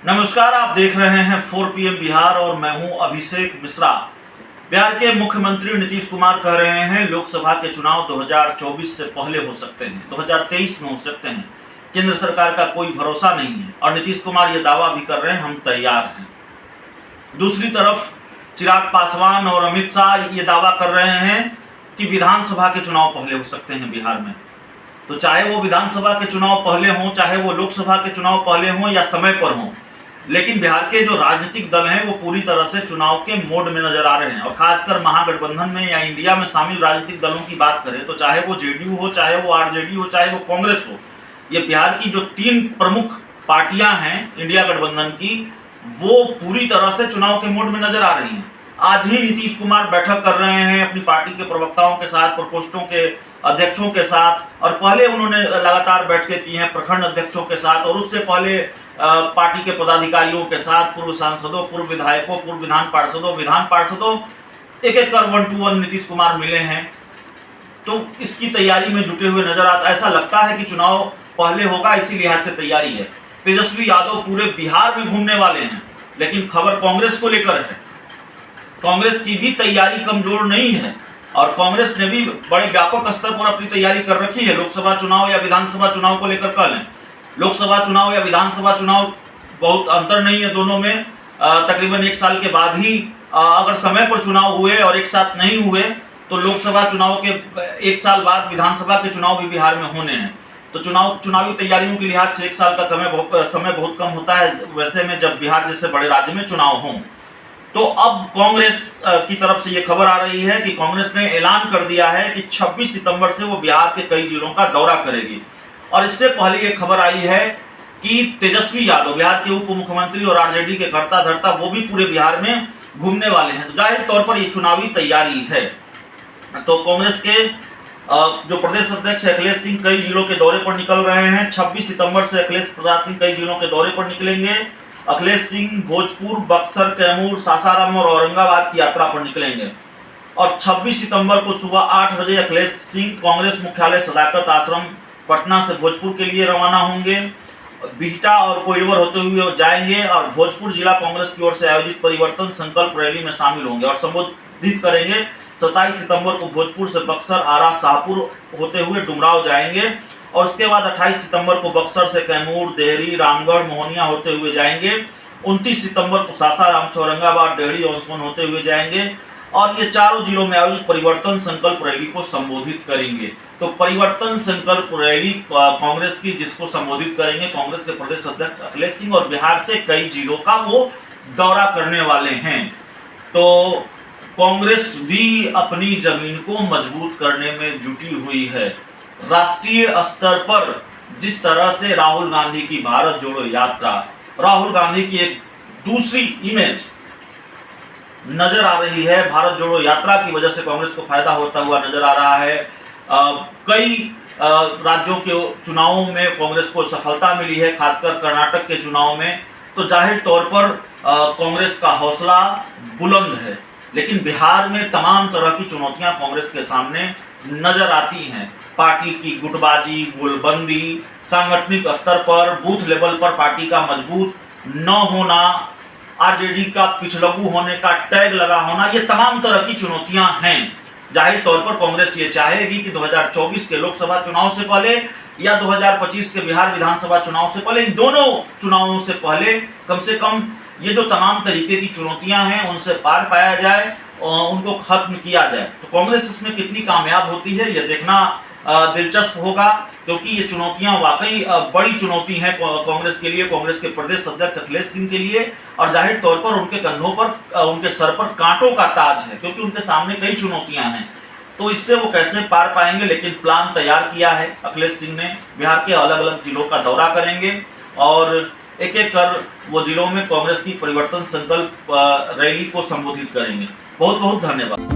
नमस्कार, आप देख रहे हैं 4 PM बिहार और मैं हूं अभिषेक मिश्रा। बिहार के मुख्यमंत्री नीतीश कुमार कह रहे हैं लोकसभा के चुनाव 2024 से पहले हो सकते हैं, 2023 में हो सकते हैं। केंद्र सरकार का कोई भरोसा नहीं है और नीतीश कुमार ये दावा भी कर रहे हैं हम तैयार हैं। दूसरी तरफ चिराग पासवान और अमित शाह ये दावा कर रहे हैं कि विधानसभा के चुनाव पहले हो सकते हैं बिहार में। तो चाहे वो विधानसभा के चुनाव पहले हों, चाहे वो लोकसभा के चुनाव पहले हों या समय पर हों, लेकिन बिहार के जो राजनीतिक दल हैं वो पूरी तरह से चुनाव के मोड में नजर आ रहे हैं। और खासकर महागठबंधन में या इंडिया में शामिल राजनीतिक दलों की बात करें तो चाहे वो जेडीयू हो, चाहे वो आरजेडी हो, चाहे वो कांग्रेस हो, ये बिहार की जो 3 प्रमुख पार्टियां हैं इंडिया गठबंधन की, वो पूरी तरह से चुनाव के मोड में नजर आ रही हैं। आज ही नीतीश कुमार बैठक कर रहे हैं अपनी पार्टी के प्रवक्ताओं के साथ, प्रकोष्ठों के अध्यक्षों के साथ, और पहले उन्होंने लगातार बैठकें की हैं प्रखंड अध्यक्षों के साथ, और उससे पहले पार्टी के पदाधिकारियों के साथ, पूर्व सांसदों, पूर्व विधायकों, पूर्व विधान पार्षदों एक एक कर 1 to 1 नीतीश कुमार मिले हैं। तो इसकी तैयारी में जुटे हुए नजर आता, ऐसा लगता है कि चुनाव पहले होगा, इसी लिहाज से तैयारी है। तेजस्वी यादव पूरे बिहार में घूमने वाले हैं, लेकिन खबर कांग्रेस को लेकर है। कांग्रेस की भी तैयारी कमजोर नहीं है और कांग्रेस ने भी बड़े व्यापक स्तर पर अपनी तैयारी कर रखी है। लोकसभा चुनाव या विधानसभा चुनाव को लेकर कह लें, लोकसभा चुनाव या विधानसभा चुनाव बहुत अंतर नहीं है दोनों में। तकरीबन 1 साल के बाद ही अगर समय पर चुनाव हुए और एक साथ नहीं हुए तो लोकसभा चुनाव के 1 साल बाद विधानसभा के चुनाव भी बिहार में होने हैं। तो चुनावी तैयारियों के लिहाज से 1 साल का समय बहुत कम होता है वैसे में, जब बिहार जैसे बड़े राज्य में चुनाव हों। तो अब कांग्रेस की तरफ से ये खबर आ रही है कि कांग्रेस ने ऐलान कर दिया है कि 26 सितंबर से वो बिहार के कई जिलों का दौरा करेगी। और इससे पहले ये खबर आई है कि तेजस्वी यादव, बिहार के उप मुख्यमंत्री और आरजेडी के कर्ता धर्ता, वो भी पूरे बिहार में घूमने वाले हैं। तो जाहिर तौर पर ये चुनावी तैयारी है। तो कांग्रेस के जो प्रदेश अध्यक्ष अखिलेश सिंह कई जिलों के दौरे पर निकल रहे हैं। 26 सितंबर से अखिलेश प्रसाद सिंह कई जिलों के दौरे पर निकलेंगे। अखिलेश सिंह भोजपुर, बक्सर, कैमूर, सासाराम और औरंगाबाद की यात्रा पर निकलेंगे। और 26 सितंबर को सुबह 8 बजे अखिलेश सिंह कांग्रेस मुख्यालय सदाकत आश्रम पटना से भोजपुर के लिए रवाना होंगे। बिहटा और कोइलवर होते हुए जाएंगे और भोजपुर जिला कांग्रेस की ओर से आयोजित परिवर्तन संकल्प रैली में शामिल होंगे और संबोधित करेंगे। 27 सितंबर को भोजपुर से बक्सर, आरा, शाहपुर होते हुए डुमराव जाएंगे और उसके बाद 28 सितंबर को बक्सर से कैमूर, देहरी, रामगढ़, मोहनिया होते हुए जाएंगे। 29 सितंबर को सासाराम से औरंगाबाद, डेहरी और उस्मान होते हुए जाएंगे और ये चारों जिलों में आयोजित परिवर्तन संकल्प रैली को संबोधित करेंगे। तो परिवर्तन संकल्प रैली कांग्रेस की, जिसको संबोधित करेंगे कांग्रेस के प्रदेश अध्यक्ष अखिलेश सिंह, और बिहार के कई जिलों का वो दौरा करने वाले हैं। तो कांग्रेस भी अपनी जमीन को मजबूत करने में जुटी हुई है। राष्ट्रीय स्तर पर जिस तरह से राहुल गांधी की भारत जोड़ो यात्रा, राहुल गांधी की एक दूसरी इमेज नजर आ रही है, भारत जोड़ो यात्रा की वजह से कांग्रेस को फायदा होता हुआ नजर आ रहा है। कई राज्यों के चुनावों में कांग्रेस को सफलता मिली है, खासकर कर्नाटक के चुनाव में। तो जाहिर तौर पर कांग्रेस का हौसला बुलंद है, लेकिन बिहार में तमाम तरह की चुनौतियां कांग्रेस के सामने नजर आती हैं। पार्टी की गुटबाजी, गोलबंदी, सांगठनिक स्तर पर बूथ लेवल पर पार्टी का मजबूत न होना, आरजेडी का पिछलग्गू होने का टैग लगा होना, ये तमाम तरह की चुनौतियां हैं। जाहिर तौर पर कांग्रेस ये चाहेगी कि 2024 के लोकसभा चुनाव से पहले या 2025 के बिहार विधानसभा चुनाव से पहले, इन दोनों चुनावों से पहले कम से कम ये जो तमाम तरीके की चुनौतियां हैं उनसे पार पाया जाए, उनको खत्म किया जाए। तो कांग्रेस इसमें कितनी कामयाब होती है ये देखना दिलचस्प होगा, क्योंकि ये चुनौतियां वाकई बड़ी चुनौती हैं कांग्रेस के लिए, कांग्रेस के प्रदेश अध्यक्ष अखिलेश सिंह के लिए। और जाहिर तौर पर उनके कंधों पर, उनके सर पर कांटों का ताज है, क्योंकि उनके सामने कई चुनौतियां हैं। तो इससे वो कैसे पार पाएंगे, लेकिन प्लान तैयार किया है अखिलेश सिंह ने। बिहार के अलग अलग जिलों का दौरा करेंगे और एक एक कर वो जिलों में कांग्रेस की परिवर्तन संकल्प रैली को संबोधित करेंगे। बहुत बहुत धन्यवाद।